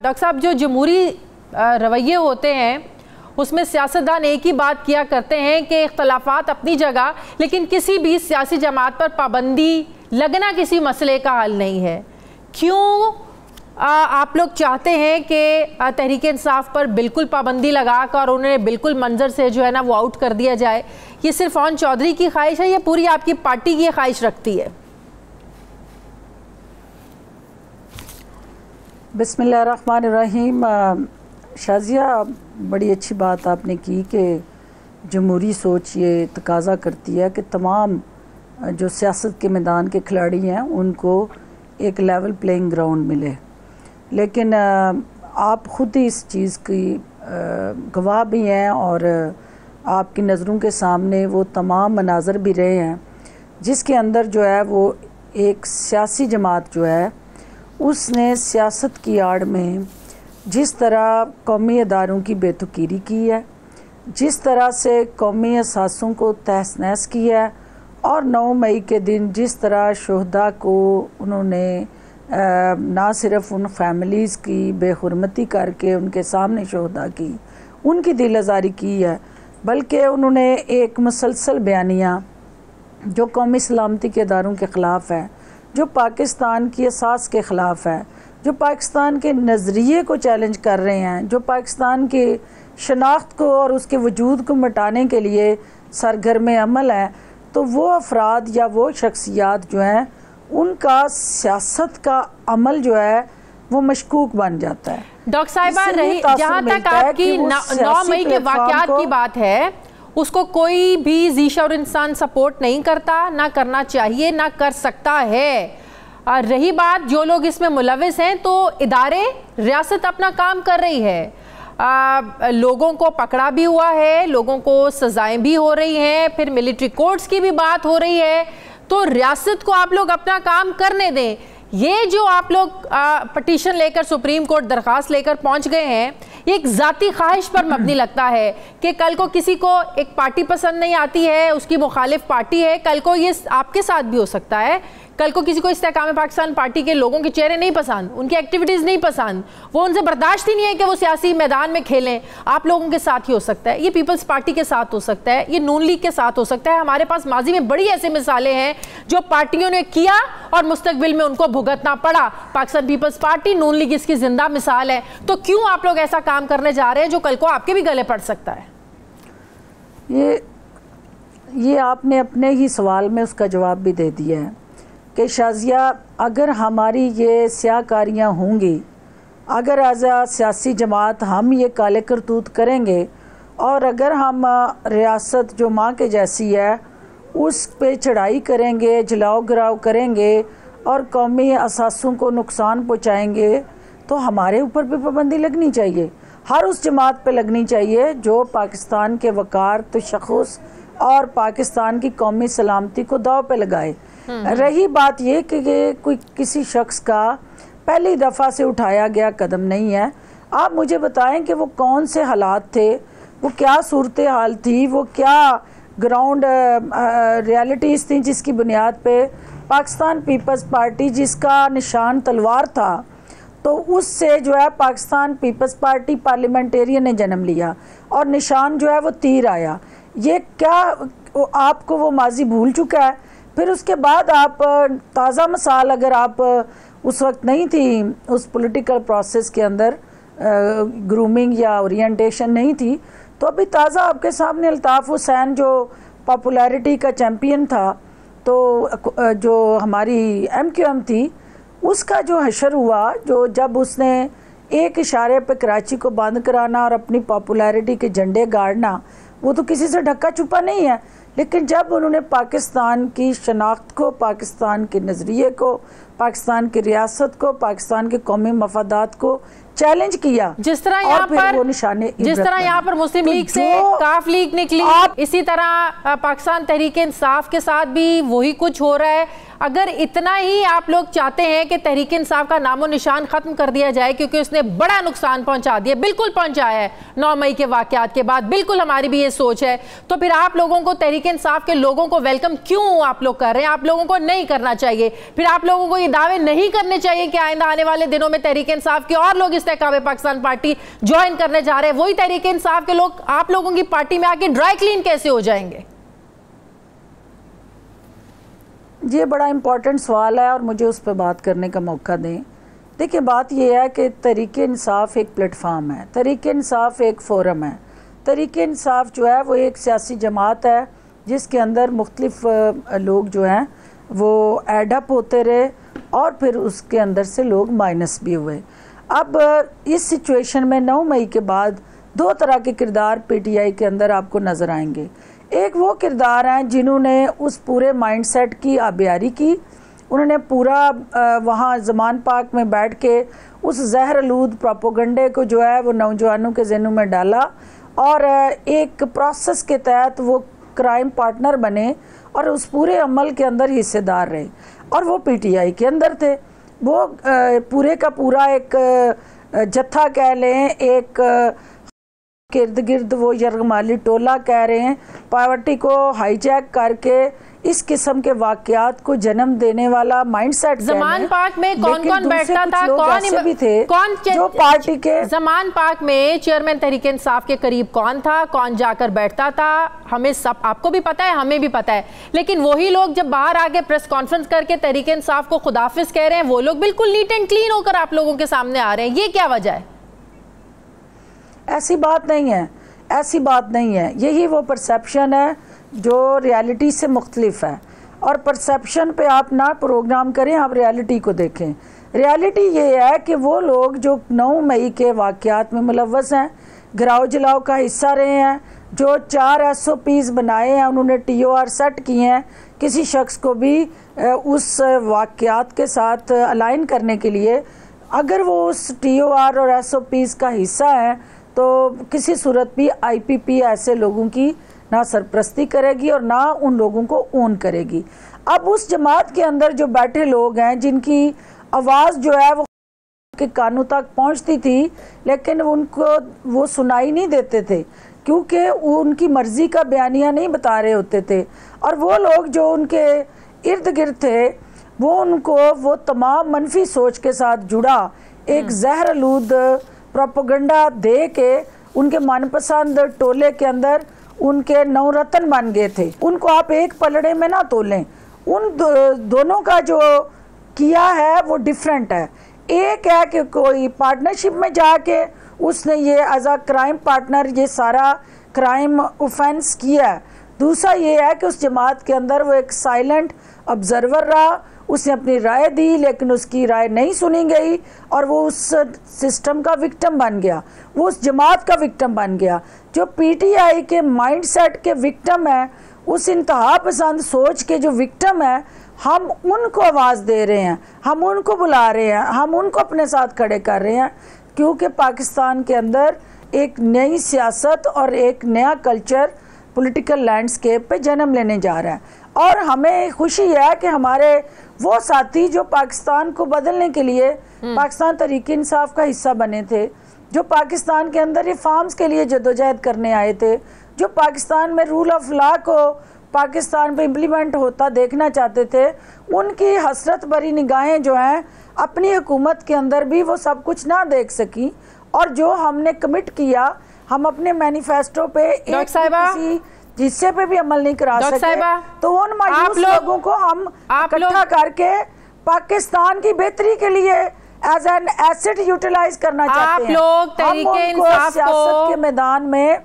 Doctor साहब, जो जमहूरी रवैये होते हैं उसमें सियासतदान एक ही बात किया करते हैं कि इख्तलाफात अपनी जगह, लेकिन किसी भी सियासी जमात पर पाबंदी लगना किसी मसले का हल नहीं है। क्यों आप लोग चाहते हैं कि तहरीक इंसाफ पर बिल्कुल पाबंदी लगाकर और उन्हें बिल्कुल मंजर से जो है ना वो आउट कर दिया जाए? ये सिर्फ ओन चौधरी की ख्वाहिश है या पूरी आपकी पार्टी की ख्वाहिश रखती है? बिस्मिल्लाहिर्रहमानिर्रहीम। शाजिया, बड़ी अच्छी बात आपने की कि जमहूरी सोच ये तकाजा करती है कि तमाम जो सियासत के मैदान के खिलाड़ी हैं उनको एक लेवल प्लेइंग ग्राउंड मिले, लेकिन आप ख़ुद ही इस चीज़ की गवाह भी हैं और आपकी नज़रों के सामने वो तमाम मनाज़र भी रहे हैं जिसके अंदर जो है वो एक सियासी जमात जो है उसने सियासत की आड़ में जिस तरह कौमी अदारों की बेतुकीरी की है, जिस तरह से कौमी असासों को तहस नहस किया है और 9 मई के दिन जिस तरह शहदा को उन्होंने ना सिर्फ उन फैमिलीज़ की बेहुरमती करके उनके सामने शहदा की उनकी दिल आज़ारी की है, बल्कि उन्होंने एक मुसलसल बयानिया जो कौमी सलामती के अदारों के ख़िलाफ़ है, जो पाकिस्तान की असास के ख़िलाफ़ है, जो पाकिस्तान के नज़रिए को चैलेंज कर रहे हैं, जो पाकिस्तान की शनाख्त को और उसके वजूद को मिटाने के लिए सरगर्म अमल है, तो वो अफराद या वो शख्सियात जो हैं उनका सियासत का अमल जो है वो मशकूक बन जाता है। डॉक्टर साहिबा, रही जहाँ तक आपकी 9 मई के वाक़यात की बात है, उसको कोई भी ज़ीशा इंसान सपोर्ट नहीं करता, ना करना चाहिए, ना कर सकता है। रही बात जो लोग इसमें मुलविस हैं, तो इदारे रियासत अपना काम कर रही है, लोगों को पकड़ा भी हुआ है, लोगों को सज़ाएं भी हो रही हैं, फिर मिलिट्री कोर्ट्स की भी बात हो रही है, तो रियासत को आप लोग अपना काम करने दें। ये जो आप लोग पटिशन लेकर सुप्रीम कोर्ट दरख्वास्त लेकर पहुंच गए हैं, ये एक ज़ाती ख्वाहिश पर मबनी लगता है कि कल को किसी को एक पार्टी पसंद नहीं आती है, उसकी मुखालिफ पार्टी है, कल को ये आपके साथ भी हो सकता है। कल को किसी को इस्तेकाम पाकिस्तान पार्टी के लोगों के चेहरे नहीं पसंद, उनकी एक्टिविटीज़ नहीं पसंद, वो उनसे बर्दाश्त ही नहीं है कि वो सियासी मैदान में खेलें। आप लोगों के साथ ही हो सकता है, ये पीपल्स पार्टी के साथ हो सकता है, ये नून लीग के साथ हो सकता है। हमारे पास माजी में बड़ी ऐसी मिसालें हैं जो पार्टियों ने किया और मुस्तकबिल में उनको भुगतना पड़ा। पाकिस्तान पीपल्स पार्टी, नून लीग इसकी जिंदा मिसाल है। तो क्यों आप लोग ऐसा काम करने जा रहे हैं जो कल को आपके भी गले पड़ सकता है? ये आपने अपने ही सवाल में उसका जवाब भी दे दिया है कि शाजिया, अगर हमारी ये स्याकारियाँ होंगी, अगर एज आ सियासी जमात हम ये काले करतूत करेंगे और अगर हम रियासत जो माँ के जैसी है उस पे चढ़ाई करेंगे, जलाओ गिराव करेंगे और कौमी असासों को नुकसान पहुँचाएँगे, तो हमारे ऊपर भी पाबंदी लगनी चाहिए। हर उस जमात पे लगनी चाहिए जो पाकिस्तान के वक़ार, तशख़्ख़ुस और पाकिस्तान की कौमी सलामती को दाव पे लगाए। रही बात ये कि कोई किसी शख्स का पहली दफ़ा से उठाया गया कदम नहीं है। आप मुझे बताएं कि वो कौन से हालात थे, वो क्या सूरत हाल थी, वो क्या ग्राउंड रियलिटीज़ थी जिसकी बुनियाद पे पाकिस्तान पीपल्स पार्टी, जिसका निशान तलवार था, तो उससे जो है पाकिस्तान पीपल्स पार्टी पार्लियामेंटेरियन ने जन्म लिया और निशान जो है वो तीर आया। ये क्या आपको वो माजी भूल चुका है? फिर उसके बाद आप ताज़ा मिसाल, अगर आप उस वक्त नहीं थी उस पॉलिटिकल प्रोसेस के अंदर, ग्रूमिंग या ओरिएंटेशन नहीं थी, तो अभी ताज़ा आपके सामने अल्ताफ़ हुसैन जो पॉपुलैरिटी का चैम्पियन था, तो जो हमारी MQM थी, उसका जो हशर हुआ, जो जब उसने एक इशारे पे कराची को बंद कराना और अपनी पॉपुलैरिटी के झंडे गाड़ना, वो तो किसी से ढका छुपा नहीं है। लेकिन जब उन्होंने पाकिस्तान की शनाख्त को, पाकिस्तान के नज़रिए को, पाकिस्तान की रियासत को, पाकिस्तान के कौमी मफादात को चैलेंज किया, जिस तरह यहाँ पर मुस्लिम लीग से काफ लीग निकली, इसी तरह पाकिस्तान तहरीक इंसाफ के साथ भी वही कुछ हो रहा है। अगर इतना ही आप लोग चाहते हैं कि तहरीक इंसाफ का नामो निशान खत्म कर दिया जाए क्योंकि उसने बड़ा नुकसान पहुंचा दिया, बिल्कुल पहुंचाया है 9 मई के वाकयात के बाद, बिल्कुल हमारी भी ये सोच है, तो फिर आप लोगों को तहरीक इंसाफ के लोगों को वेलकम क्यों आप लोग कर रहे हैं? आप लोगों को नहीं करना चाहिए। फिर आप लोगों को ये दावे नहीं करने चाहिए कि आइंदा आने वाले दिनों में तहरीक इंसाफ के और लोग इस्तेहकाम पाकिस्तान पार्टी ज्वाइन करने जा रहे हैं, वही तहरीक इंसाफ के लोग आप लोगों की पार्टी में आके ड्राई क्लीन कैसे हो जाएंगे? ये बड़ा इम्पोर्टेंट सवाल है और मुझे उस पर बात करने का मौका दें। देखिए, बात ये है कि तहरीक इंसाफ एक प्लेटफार्म है, तहरीक इंसाफ एक फोरम है। तहरीक इंसाफ जो है वो एक सियासी जमात है जिसके अंदर मुख्तलिफ लोग जो हैं वो एडअप होते रहे और फिर उसके अंदर से लोग माइनस भी हुए। अब इस सिचुएशन में 9 मई के बाद 2 तरह के किरदार PTI के अंदर आपको नज़र आएंगे। एक वो किरदार हैं जिन्होंने उस पूरे माइंडसेट की आबियारी की, उन्होंने पूरा वहाँ ज़मान पार्क में बैठ के उस जहरआलूद प्रोपोगंडे को जो है वो नौजवानों के ज़हनों में डाला और एक प्रोसेस के तहत वो क्राइम पार्टनर बने और उस पूरे अमल के अंदर हिस्सेदार रहे और वो PTI के अंदर थे। वो पूरे का पूरा एक जत्था कह लें, एक इर्द गिर्द वो यरगमाली टोला कह रहे हैं, पावर्टी को हाईजैक करके इस किस्म के वाकयात को जन्म देने वाला माइंडसेट। ज़मान पार्क में कौन कौन बैठता था? कौन भी थे जो पार्टी के ज़मान पार्क में चेयरमैन तहरीक इंसाफ के करीब कौन था, कौन जाकर बैठता था, हमें सब, आपको भी पता है, हमें भी पता है। लेकिन वही लोग जब बाहर आके प्रेस कॉन्फ्रेंस करके तहरीक इंसाफ को खुदाफिज कह रहे हैं, वो लोग बिल्कुल नीट एंड क्लीन होकर आप लोगों के सामने आ रहे हैं। ये क्या वजह है? ऐसी बात नहीं है, ऐसी बात नहीं है। यही वो परसेप्शन है जो रियलिटी से मुख्तलिफ है और परसेप्शन पे आप ना प्रोग्राम करें, आप रियलिटी को देखें। रियलिटी ये है कि वो लोग जो 9 मई के वाकयात में मुलव्वस हैं, गिराव जलाओ का हिस्सा रहे हैं, जो 4 SOPs बनाए हैं, उन्होंने TOR सेट किए हैं किसी शख्स को भी उस वाकयात के साथ अलाइन करने के लिए, अगर वो उस TOR और SOPs का हिस्सा है तो किसी सूरत भी IPP ऐसे लोगों की ना सरपरस्ती करेगी और ना उन लोगों को ओन करेगी। अब उस जमात के अंदर जो बैठे लोग हैं जिनकी आवाज़ जो है वो के कानों तक पहुंचती थी लेकिन उनको वो सुनाई नहीं देते थे क्योंकि उनकी मर्ज़ी का बयानिया नहीं बता रहे होते थे, और वो लोग जो उनके इर्द गिर्द थे वो उनको वो तमाम मनफी सोच के साथ जुड़ा एक जहरआलूद प्रोपोगंडा दे के उनके मनपसंद टोले के अंदर उनके नवरत्न बन गए थे। उनको आप एक पलड़े में ना तोलें, उन दोनों का जो किया है वो डिफरेंट है। एक है कि कोई पार्टनरशिप में जाके उसने ये एज अ क्राइम पार्टनर ये सारा क्राइम ऑफेंस किया है, दूसरा ये है कि उस जमात के अंदर वो एक साइलेंट ऑब्जर्वर रहा, उसने अपनी राय दी लेकिन उसकी राय नहीं सुनी गई और वो उस सिस्टम का विक्टिम बन गया, वो उस जमात का विक्टिम बन गया। जो PTI के माइंडसेट के विक्टिम है, उस इंतहा पसंद सोच के जो विक्टिम है, हम उनको आवाज़ दे रहे हैं, हम उनको बुला रहे हैं, हम उनको अपने साथ खड़े कर रहे हैं क्योंकि पाकिस्तान के अंदर एक नई सियासत और एक नया कल्चर पॉलिटिकल लैंडस्केप पे जन्म लेने जा रहा है। और हमें खुशी है कि हमारे वो साथी जो पाकिस्तान को बदलने के लिए पाकिस्तान तहरीक इंसाफ का हिस्सा बने थे, जो पाकिस्तान के अंदर रिफॉर्म्स के लिए जदोजहद करने आए थे, जो पाकिस्तान में रूल ऑफ लॉ को पाकिस्तान में इम्प्लीमेंट होता देखना चाहते थे, उनकी हसरत भरी निगाहें जो हैं अपनी हुकूमत के अंदर भी वो सब कुछ ना देख सकी। और जो हमने कमिट किया, हम अपने मैनिफेस्टो पे एक किसी हिस्से पे भी अमल नहीं करा सके, तो उन मायूस लोगों को हम इकट्ठा करके पाकिस्तान की बेहतरी के लिए एज एन एसेट यूटिलाइज करना चाहते हैं। सियासत के मैदान में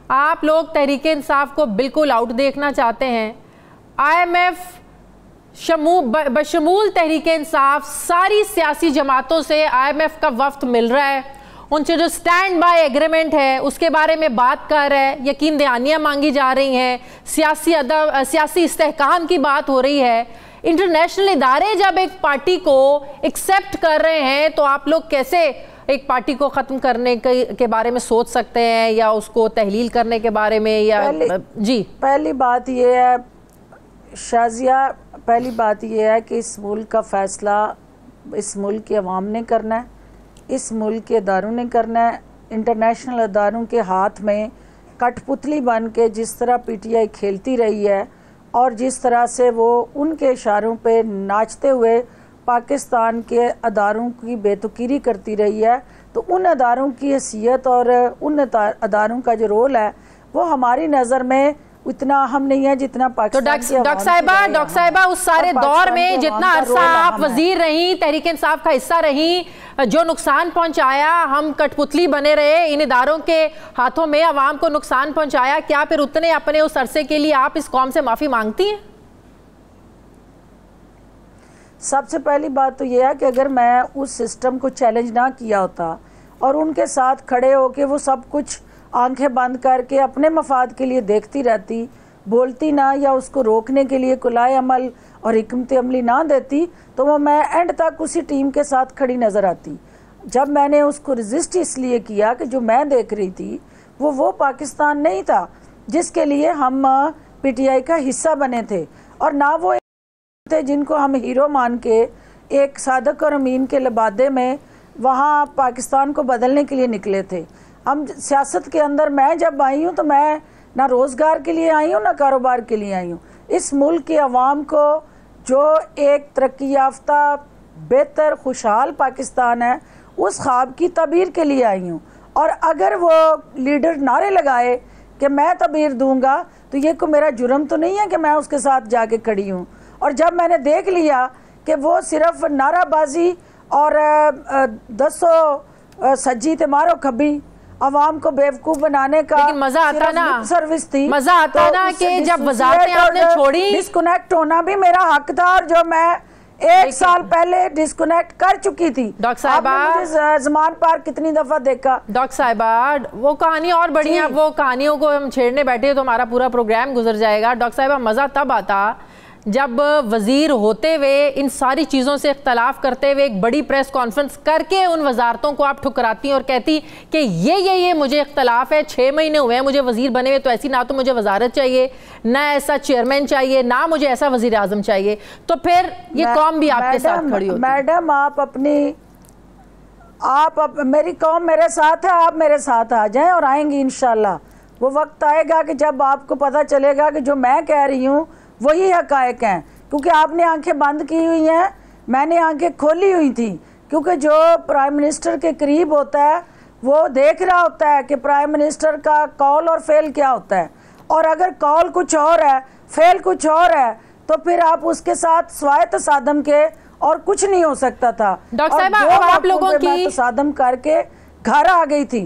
आप लोग तहरीक इंसाफ को बिल्कुल आउट देखना चाहते हैं। IMF बशमूल तहरीक इंसाफ सारी सियासी जमातों से IMF का वफ्द मिल रहा है, उनसे जो स्टैंड बाय एग्रीमेंट है उसके बारे में बात कर रहा है, यकीन दहानियाँ मांगी जा रही हैं, सियासी इस्तेहकाम की बात हो रही है। इंटरनेशनल इदारे जब एक पार्टी को एक्सेप्ट कर रहे हैं तो आप लोग कैसे एक पार्टी को ख़त्म करने के बारे में सोच सकते हैं या उसको तहलील करने के बारे में? या जी, पहली बात ये है शाजिया, पहली बात यह है कि इस मुल्क का फ़ैसला इस मुल्क के अवाम ने करना है, इस मुल्क के अदारों ने करना है। इंटरनेशनल अदारों के हाथ में कठपुतली बन के जिस तरह पीटीआई खेलती रही है और जिस तरह से वो उनके इशारों पे नाचते हुए पाकिस्तान के अदारों की बेतुकीरी करती रही है, तो उन अदारों की हैसियत और उन अदारों का जो रोल है वो हमारी नज़र में इतना अहम नहीं है जितना पाकिस्तान की। डॉक्टर साहिबा उस सारे दौर में जितना अरसा आप वजीर रही, तहरीक इंसाफ का हिस्सा रही, जो नुकसान पहुंचाया, हम कठपुतली बने रहे, इन इदारों के हाथों में अवाम को नुकसान पहुंचाया, क्या फिर उतने अपने उस अरसे के लिए आप इस कौम से माफी मांगती हैं? सबसे पहली बात तो यह है कि अगर मैं उस सिस्टम को चैलेंज ना किया होता और उनके साथ खड़े होके वो सब कुछ आंखें बंद करके अपने मफाद के लिए देखती रहती, बोलती ना, या उसको रोकने के लिए कुलाए अमल और हिकमत अमली ना देती, तो वो मैं एंड तक उसी टीम के साथ खड़ी नज़र आती। जब मैंने उसको रजिस्ट इसलिए किया कि जो मैं देख रही थी वो पाकिस्तान नहीं था जिसके लिए हम पीटीआई का हिस्सा बने थे, और ना वो थे जिनको हम हीरो मान के एक सादक और अमीन के लबादे में वहाँ पाकिस्तान को बदलने के लिए निकले थे। हम सियासत के अंदर, मैं जब आई हूँ तो मैं ना रोज़गार के लिए आई हूँ ना कारोबार के लिए आई हूँ। इस मुल्क के अवाम को जो एक तरक्की याफ्ता बेहतर खुशहाल पाकिस्तान है उस ख्वाब की तबीर के लिए आई हूँ। और अगर वो लीडर नारे लगाए कि मैं तबीर दूंगा तो ये को मेरा जुर्म तो नहीं है कि मैं उसके साथ जाके खड़ी हूँ। और जब मैंने देख लिया कि वो सिर्फ नाराबाजी और दसो सज्जी ते मारो खब्बी अवाम को बेवकूफ बनाने का, लेकिन मजा आता ना, सर्विस थी, मजा आता तो ना कि जब वजारतें आपने छोड़ी, डिस्कनेक्ट होना भी मेरा हक था, और जो मैं 1 साल पहले डिस्कनेक्ट कर चुकी थी। डॉक्टर साहिबा ज़मान पार कितनी दफा देखा। डॉक्टर साहिबा वो कहानी और बड़ी है, वो कहानियों को हम छेड़ने बैठे तो हमारा पूरा प्रोग्राम गुजर जाएगा। डॉक्टर साहिबा मजा तब आता जब वजीर होते हुए इन सारी चीज़ों से इख्तलाफ करते हुए एक बड़ी प्रेस कॉन्फ्रेंस करके उन वजारतों को आप ठुकराती और कहती कि ये मुझे इख्तलाफ है, 6 महीने हुए हैं मुझे वजीर बने हुए, तो ऐसी ना तो मुझे वजारत चाहिए, ना ऐसा चेयरमैन चाहिए, ना मुझे ऐसा वजीर आजम चाहिए, तो फिर ये कौम भी आपके साथ खड़ी होती। मैडम आप मेरी कौम मेरे साथ है, आप मेरे साथ आ जाएं और आएंगी इंशाल्लाह। वो वक्त आएगा कि जब आपको पता चलेगा कि जो मैं कह रही हूँ वही हकायक हैं, क्योंकि आपने आंखें बंद की हुई हैं, मैंने आंखें खोली हुई थी। क्योंकि जो प्राइम मिनिस्टर के करीब होता है वो देख रहा होता है कि प्राइम मिनिस्टर का कॉल और फेल क्या होता है, और अगर कॉल कुछ और है फेल कुछ और है तो फिर आप उसके साथ स्वाय तसादम के और कुछ नहीं हो सकता था। डॉक्टर साहिबा आप लोगों की तसादम करके घर आ गई थी।